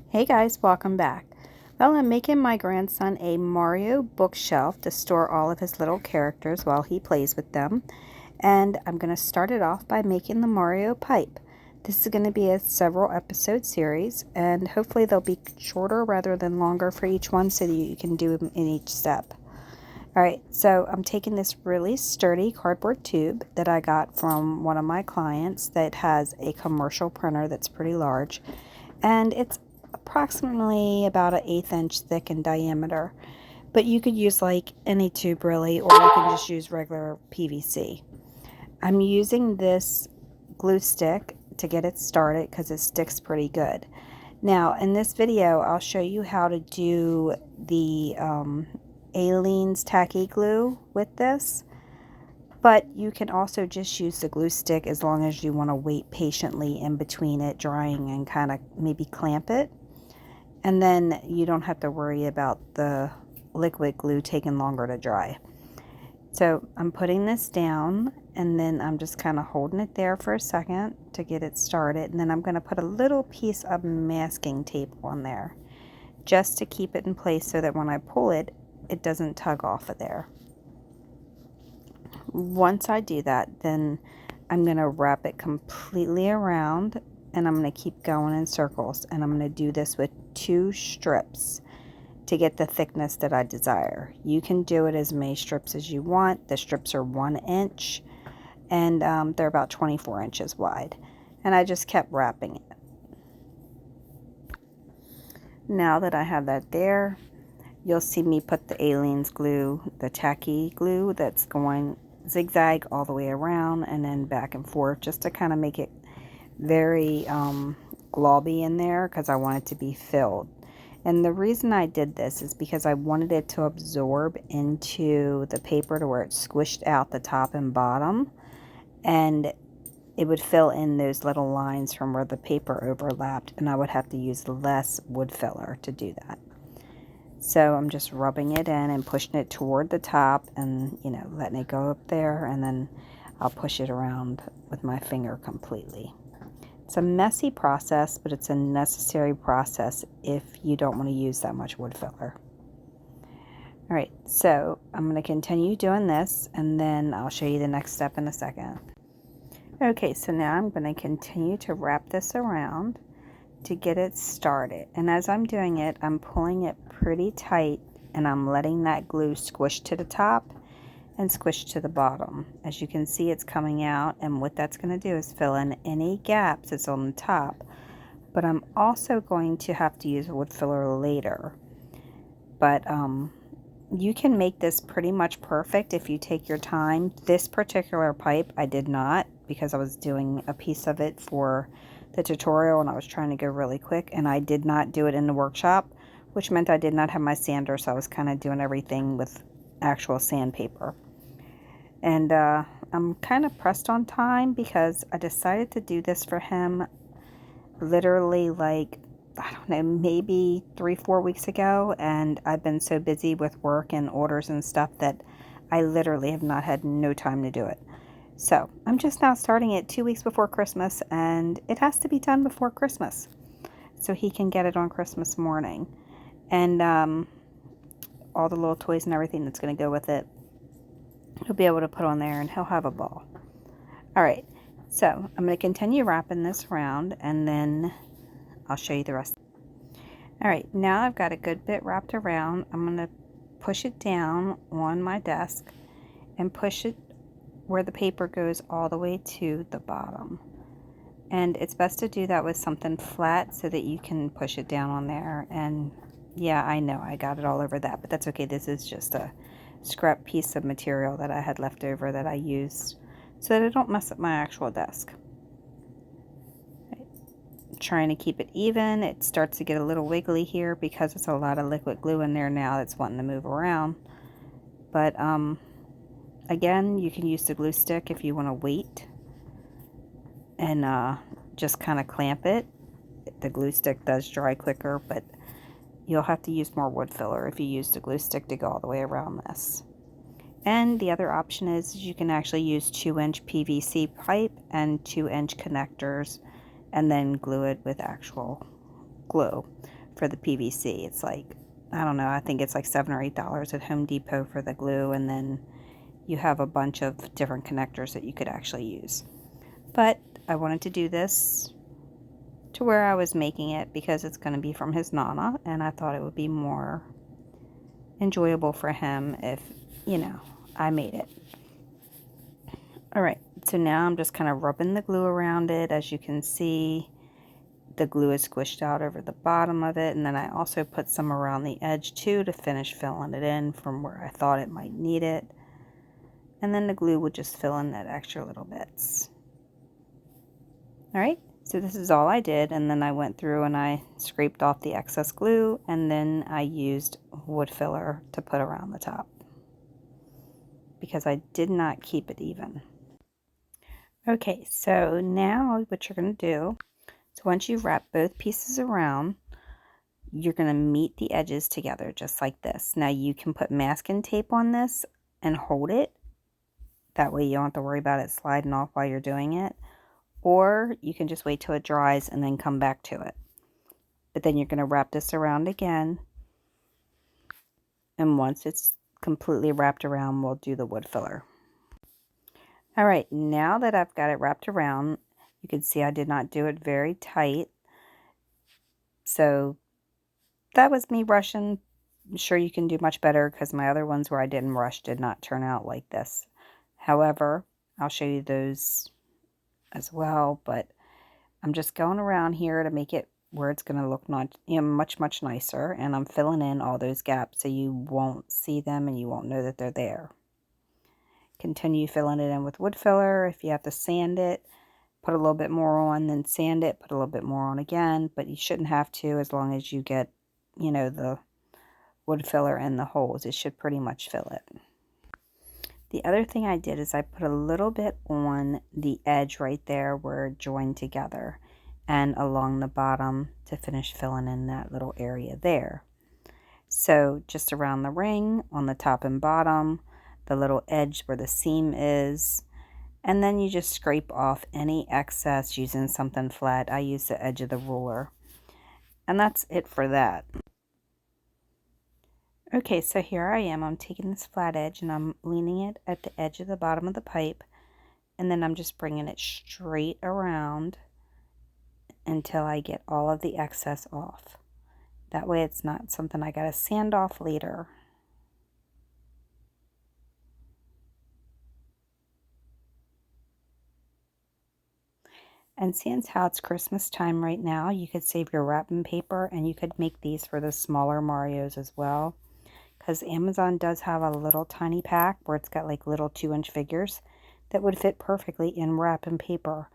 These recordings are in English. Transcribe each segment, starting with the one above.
Hey guys, welcome back. Well, I'm making my grandson a Mario bookshelf to store all of his little characters while he plays with them. And I'm going to start it off by making the Mario pipe. This is going to be a several episode series, and hopefully they'll be shorter rather than longer for each one so that you can do them in each step. Alright, so I'm taking this really sturdy cardboard tube that I got from one of my clients that has a commercial printer that's pretty large, and it's approximately about an 1/8 inch thick in diameter, but you could use like any tube really, or you can just use regular PVC. I'm using this glue stick to get it started because it sticks pretty good. Now in this video I'll show you how to do the Aleene's tacky glue with this, but you can also just use the glue stick as long as you want to wait patiently in between it drying and kind of maybe clamp it, and then you don't have to worry about the liquid glue taking longer to dry. So I'm putting this down, and then I'm just kind of holding it there for a second to get it started, and then I'm going to put a little piece of masking tape on there just to keep it in place so that when I pull it, it doesn't tug off of there. Once I do that, then I'm going to wrap it completely around, and I'm going to keep going in circles, and I'm going to do this with 2 strips to get the thickness that I desire. You can do it as many strips as you want. The strips are 1 inch, and they're about 24 inches wide, and I just kept wrapping it. Now that I have that there, you'll see me put the Aleene's glue, the tacky glue that's going zigzag all the way around and then back and forth, just to kind of make it very globby in there, because I want it to be filled. And the reason I did this is because I wanted it to absorb into the paper to where it squished out the top and bottom, and it would fill in those little lines from where the paper overlapped, and I would have to use less wood filler to do that. So I'm just rubbing it in and pushing it toward the top and, letting it go up there, and then I'll push it around with my finger completely. It's a messy process, but it's a necessary process if you don't want to use that much wood filler. Alright, so I'm going to continue doing this, and then I'll show you the next step in a second. Okay, so now I'm going to continue to wrap this around to get it started, and as I'm doing it, I'm pulling it pretty tight, and I'm letting that glue squish to the top and squish to the bottom. As you can see, it's coming out, and what that's going to do is fill in any gaps that's on the top, but I'm also going to have to use wood filler later. But you can make this pretty much perfect if you take your time. This particular pipe I did not, because I was doing a piece of it for the tutorial and I was trying to go really quick, and I did not do it in the workshop, which meant I did not have my sander, so I was kind of doing everything with actual sandpaper. And I'm kind of pressed on time because I decided to do this for him literally like, I don't know, maybe 3-4 weeks ago, and I've been so busy with work and orders and stuff that I literally have not had no time to do it. So I'm just now starting it 2 weeks before Christmas, and it has to be done before Christmas so he can get it on Christmas morning. And all the little toys and everything that's going to go with it, he'll be able to put on there, and he'll have a ball. Alright, so I'm going to continue wrapping this around, and then I'll show you the rest. Alright, now I've got a good bit wrapped around. I'm going to push it down on my desk and push it where the paper goes all the way to the bottom. And it's best to do that with something flat so that you can push it down on there. And yeah, I know I got it all over that, but that's okay. This is just a scrap piece of material that I had left over that I used so that I don't mess up my actual desk. Trying to keep it even. It starts to get a little wiggly here because it's a lot of liquid glue in there now that's wanting to move around. But again, you can use the glue stick if you want to wait and just kind of clamp it. The glue stick does dry quicker, but you'll have to use more wood filler if you use the glue stick to go all the way around this. And the other option is you can actually use 2-inch PVC pipe and 2-inch connectors and then glue it with actual glue. for the PVC. It's like, I don't know, I think it's like $7 or $8 at Home Depot for the glue, and then you have a bunch of different connectors that you could actually use. But I wanted to do this to where I was making it because it's going to be from his Nana, and I thought it would be more enjoyable for him if, you know, I made it. Alright, so now I'm just kind of rubbing the glue around it. As you can see, the glue is squished out over the bottom of it, and then I also put some around the edge too to finish filling it in from where I thought it might need it. And then the glue would just fill in that extra little bits. Alright, so this is all I did, and then I went through and I scraped off the excess glue, and then I used wood filler to put around the top because I did not keep it even. Okay, so now what you're going to do, so once you've wrapped both pieces around, you're going to meet the edges together just like this. Now you can put masking tape on this and hold it. That way you don't have to worry about it sliding off while you're doing it. Or you can just wait till it dries and then come back to it. But then you're going to wrap this around again. And once it's completely wrapped around, we'll do the wood filler. Alright, now that I've got it wrapped around, you can see I did not do it very tight. So that was me rushing. I'm sure you can do much better because my other ones where I didn't rush did not turn out like this. However, I'll show you those as well, but I'm just going around here to make it where it's going to look much nicer, and I'm filling in all those gaps so you won't see them and you won't know that they're there. Continue filling it in with wood filler. If you have to sand it, put a little bit more on, then sand it, put a little bit more on again, but you shouldn't have to as long as you get, you know, the wood filler in the holes. It should pretty much fill it. The other thing I did is I put a little bit on the edge right there where it joined together and along the bottom to finish filling in that little area there. So just around the ring on the top and bottom, the little edge where the seam is, and then you just scrape off any excess using something flat. I use the edge of the ruler. And that's it for that. Okay, so here I am. I'm taking this flat edge and I'm leaning it at the edge of the bottom of the pipe. And then I'm just bringing it straight around until I get all of the excess off. That way it's not something I gotta sand off later. And seeing how it's Christmas time right now, you could save your wrapping paper and you could make these for the smaller Marios as well. Because Amazon does have a little tiny pack where it's got like little 2-inch figures that would fit perfectly in wrapping paper.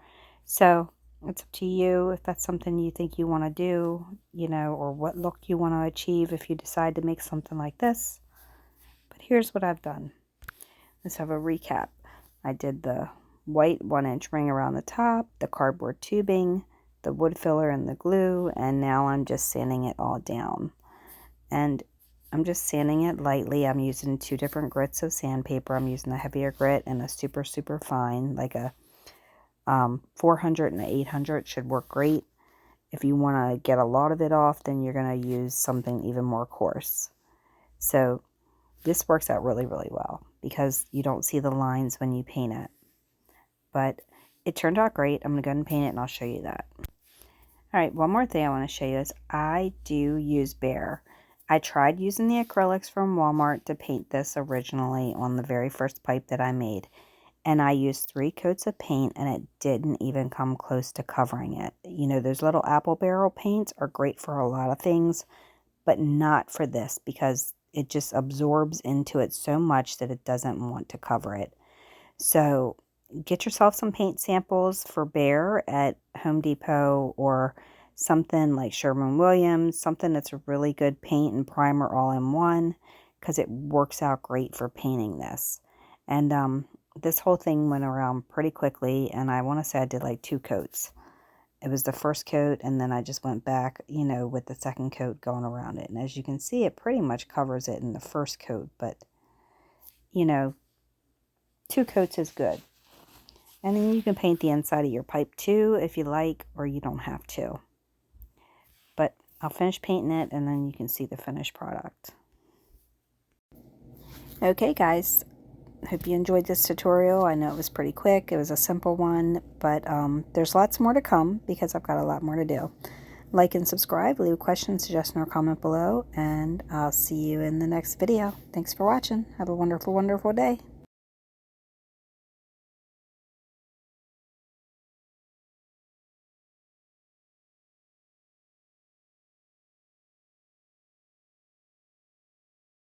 So it's up to you if that's something you think you want to do, you know, or what look you want to achieve if you decide to make something like this. But here's what I've done. Let's have a recap. I did the white 1-inch ring around the top, the cardboard tubing, the wood filler and the glue, and now I'm just sanding it all down. And I'm just sanding it lightly. I'm using 2 different grits of sandpaper. I'm using a heavier grit and a super fine, like a 400 and an 800 should work great. If you want to get a lot of it off, then you're going to use something even more coarse. So this works out really well because you don't see the lines when you paint it. But it turned out great. I'm going to go ahead and paint it and I'll show you that. Alright, one more thing I want to show you is I do use Behr. I tried using the acrylics from Walmart to paint this originally on the very first pipe that I made. And I used 3 coats of paint and it didn't even come close to covering it. You know, those little apple barrel paints are great for a lot of things, but not for this because it just absorbs into it so much that it doesn't want to cover it. So get yourself some paint samples for Behr at Home Depot or something like Sherwin-Williams, something that's a really good paint and primer all in one because it works out great for painting this. And this whole thing went around pretty quickly, and I want to say I did like 2 coats. It was the first coat, and then I just went back, you know, with the second coat going around it. And as you can see, it pretty much covers it in the first coat, but, you know, 2 coats is good. And then you can paint the inside of your pipe too if you like, or you don't have to. But I'll finish painting it and then you can see the finished product. Okay guys, hope you enjoyed this tutorial. I know it was pretty quick. It was a simple one, but there's lots more to come because I've got a lot more to do. Like and subscribe, leave a question, suggestion, or comment below, and I'll see you in the next video. Thanks for watching. Have a wonderful, wonderful day.